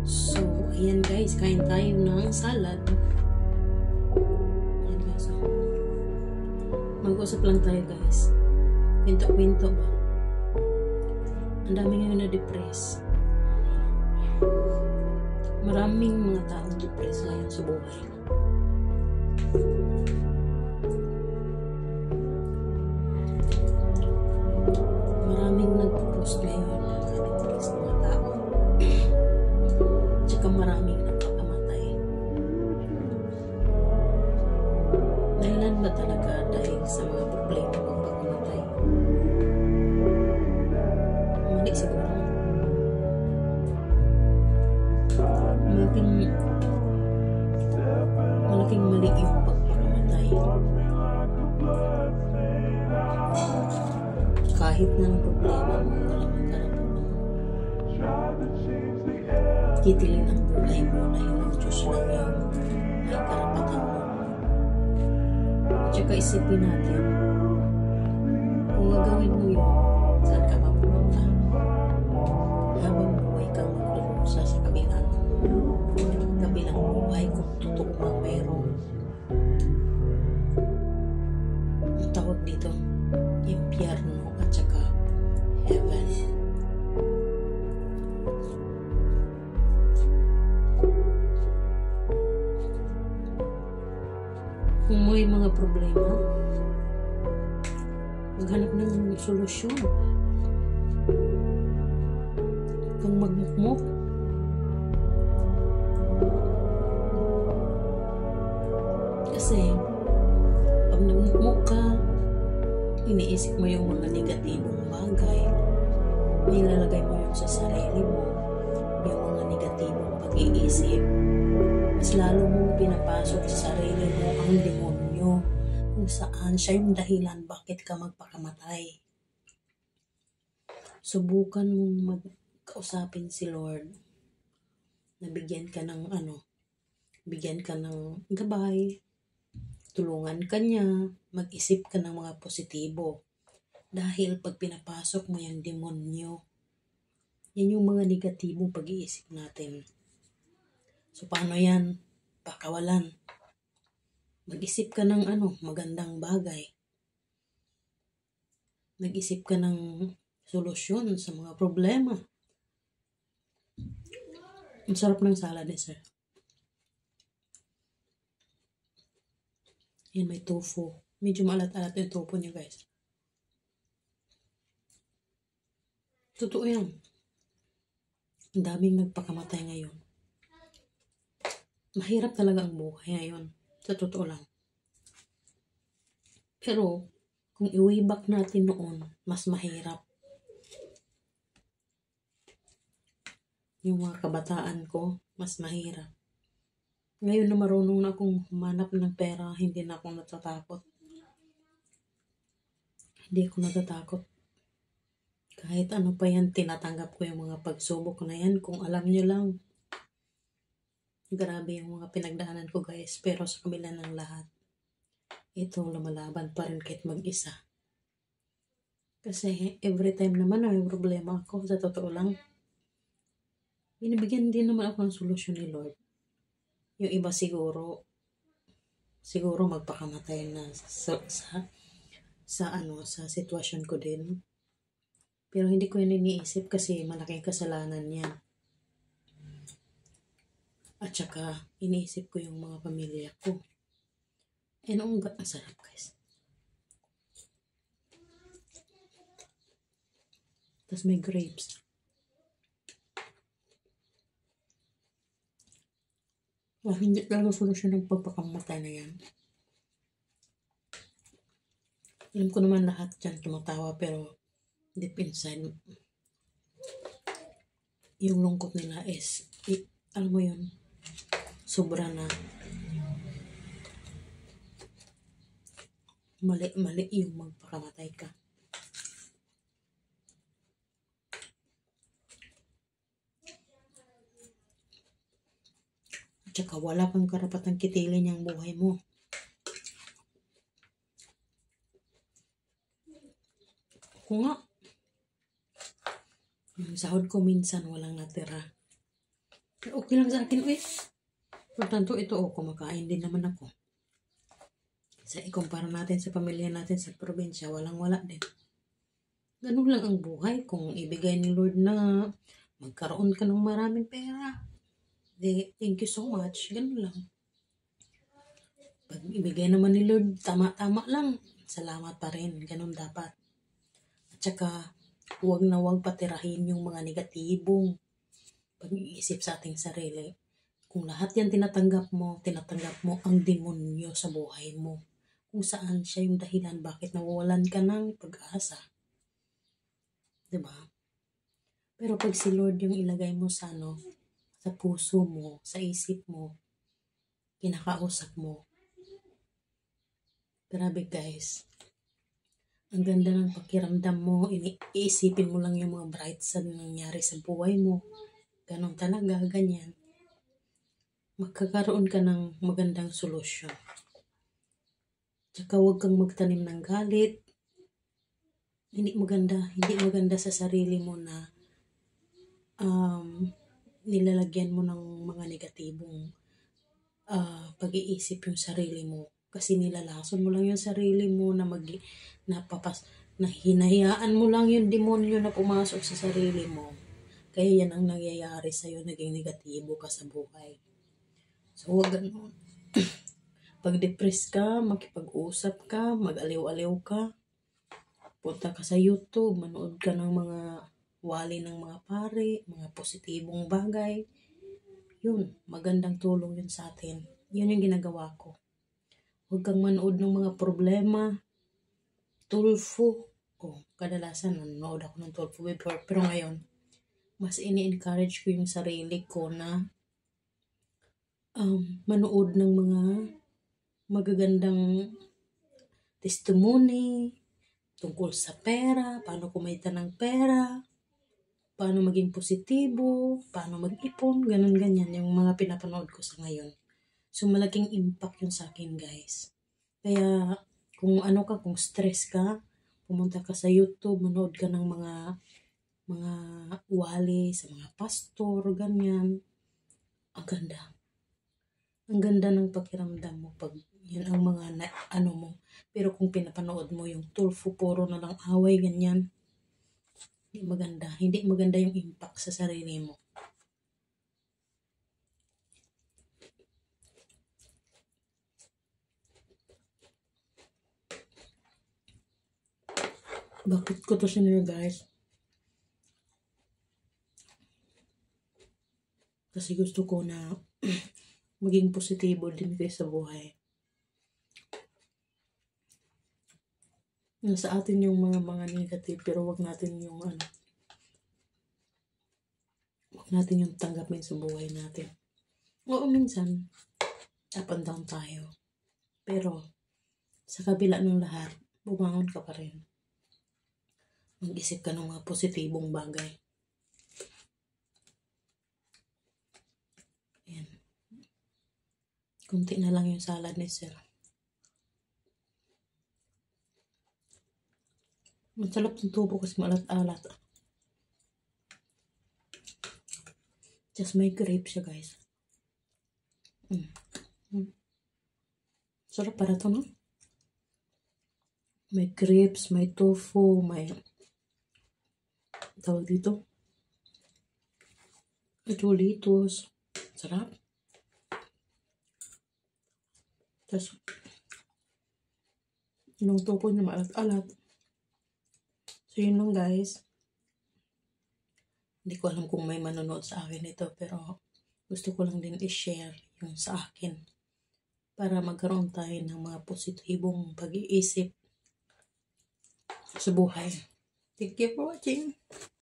So, ayan guys, kain tayo ng salad. Ayan guys, so. Mag-usap lang tayo guys. Kwento-kwento ba? Ang dami ngayon na-depress. Maraming mga taong depressed ngayon sa buhay. Maraming nag-post ngayon ng mga depressed mga tao. Tsaka maraming nagpakamatay. Dahilan ba talaga dahil sa mga problema ng pagkamatay? Mali siguro. Malaking mali yung pagpakamatay. Kahit na ang problema mo, wala kang karapatang titilin ang buhay mo dahil ang Diyos lang yung may karapatan mo. At saka isipin natin, kung gagawin mo yun, saan ka mapupunta? Habang buhay kang magdurusa sa kabilang buhay kung totoo bang mayroong ang tawag dito, impyerno at saka heaven. Kung may mga problema, maghanap ng solusyon. Kung magmukmok, kasi pag nagmukmok ka, iniisip mo yung mga negatibong bagay, nilalagay mo yung sa sarili mo yung mga negatibong pag-iisip, mas lalo mong pinapasok sa sarili mo ang demonyo kung saan siya yung dahilan bakit ka magpakamatay. Subukan mong magkausapin si Lord na bigyan ka ng bigyan ka ng gabay, tulungan ka niya, mag-isip ka ng mga positibo. Dahil pag pinapasok mo yung demonyo, yan yung mga negatibong pag-iisip natin. So, paano yan? Pakawalan. Mag-isip ka ng magandang bagay. Mag-isip ka ng solusyon sa mga problema. Ang sarap ng salad sir. Yan, may tofu. Medyo maalat-alat yung tofu niya, guys. Totoo yan. Ang daming nagpakamatay ngayon. Mahirap talaga ang buhay ngayon. Sa totoo lang. Pero, kung i-way back natin noon, mas mahirap. Yung mga kabataan ko, mas mahirap. Ngayon na marunong na akong humanap ng pera, hindi na ako natatakot. Hindi ako natatakot. Kahit ano pa yan, tinatanggap ko yung mga pagsubok na yan. Kung alam nyo lang, grabe yung mga pinagdaanan ko guys. Pero sa kabila ng lahat, ito lumalaban pa rin kahit mag-isa. Kasi every time naman na may problema ako, sa totoo lang, binibigyan din naman ako ng solusyon ni Lord. Yung iba siguro magpakamatay na sa sitwasyon ko din. Pero hindi ko yan iniisip kasi malaking kasalanan yan. At saka iniisip ko yung mga pamilya ko. Ang sarap guys. Tapos may grapes. Hindi talaga solusyon ng pagpakamatay na yan. Alam ko naman lahat dyan tumatawa pero deep inside yung lungkot nila is alam mo yun, sobra na. Mali yung magpakamatay ka. At saka wala kang karapatang kitilin yung buhay mo. Kung nga, yung sahod ko minsan walang natira. Okay lang sa akin, eh. Portanto, ito, kumakain din naman ako. Sa ikumpara natin sa pamilya natin sa probinsya, walang-wala din. Ganun lang ang buhay. Kung ibigay ni Lord na magkaroon ka ng maraming pera, thank you so much. Ganun lang. Pag ibigay naman ni Lord, tama-tama lang. Salamat pa rin. Ganun dapat. At saka, huwag na huwag patirahin yung mga negatibong pag-iisip sa ating sarili. Kung lahat yan tinatanggap mo ang demonyo sa buhay mo. Kung saan siya yung dahilan bakit nawawalan ka ng pag-asa. Diba? Pero pag si Lord yung ilagay mo sa sa puso mo, sa isip mo, kinakausap mo, grabe guys. Ang ganda ng pakiramdam mo, iisipin mo lang yung mga bright side na nangyari sa buhay mo. Ganon talaga, ganyan. Magkakaroon ka ng magandang solusyon. Tsaka huwag kang magtanim ng galit. Hindi maganda sa sarili mo na nilalagyan mo ng mga negatibong pag-iisip yung sarili mo. Kasi nilalason mo lang yung sarili mo na na hinayaan mo lang yung demonyo na pumasok sa sarili mo. Kaya yan ang nangyayari sa'yo, naging negatibo ka sa buhay. So, huwag ganun. Pag depressed ka, makipag-usap ka, mag-aliw-aliw ka, punta ka sa YouTube, manood ka ng mga wali ng mga pare, mga positibong bagay. Yun, magandang tulong yun sa atin. Yun yung ginagawa ko. Huwag kang manood ng mga problema. Tulfo. Kadalasan nanonood ako ng tulfo before. Pero ngayon, mas ini-encourage ko yung sarili ko na manood ng mga magagandang testimony tungkol sa pera, paano kumita ng pera, paano maging positibo, paano mag-ipon, ganun-ganyan yung mga pinapanood ko sa ngayon. So, malaking impact yun sa akin, guys. Kaya, kung kung stress ka, pumunta ka sa YouTube, manood ka ng mga wali sa mga pastor, ganyan. Ang ganda. Ang ganda ng pakiramdam mo pag yun ang mga mo. Pero kung pinapanood mo yung tulfo, puro na lang away, ganyan. Hindi maganda. Hindi maganda yung impact sa sarili mo. Bakit ko to sinunod, guys? Kasi gusto ko na maging positibo din kayo sa buhay. Nasa atin yung mga negative, pero wag natin yung wag natin yung tanggapin sa buhay natin. Oo, minsan, up and down tayo. Pero, sa kabila ng lahat, bumangon ka pa rin. Mag-isip ka ng mga positibong bagay. Ayan. Kunti na lang yung salad ni Sir. Masarap ng tubo kasi malat-alat. Just may grapes siya, guys. Sarap para to, no? May grapes, may tofu, may tawag dito. Cholitos. Sarap. Tapos, yung tofu niya maalat-alat. So, yun lang, guys. Hindi ko alam kung may manonood sa akin ito, pero gusto ko lang din i-share yung sa akin para magkaroon tayo ng mga positibong pag-iisip sa buhay. Thank you for watching.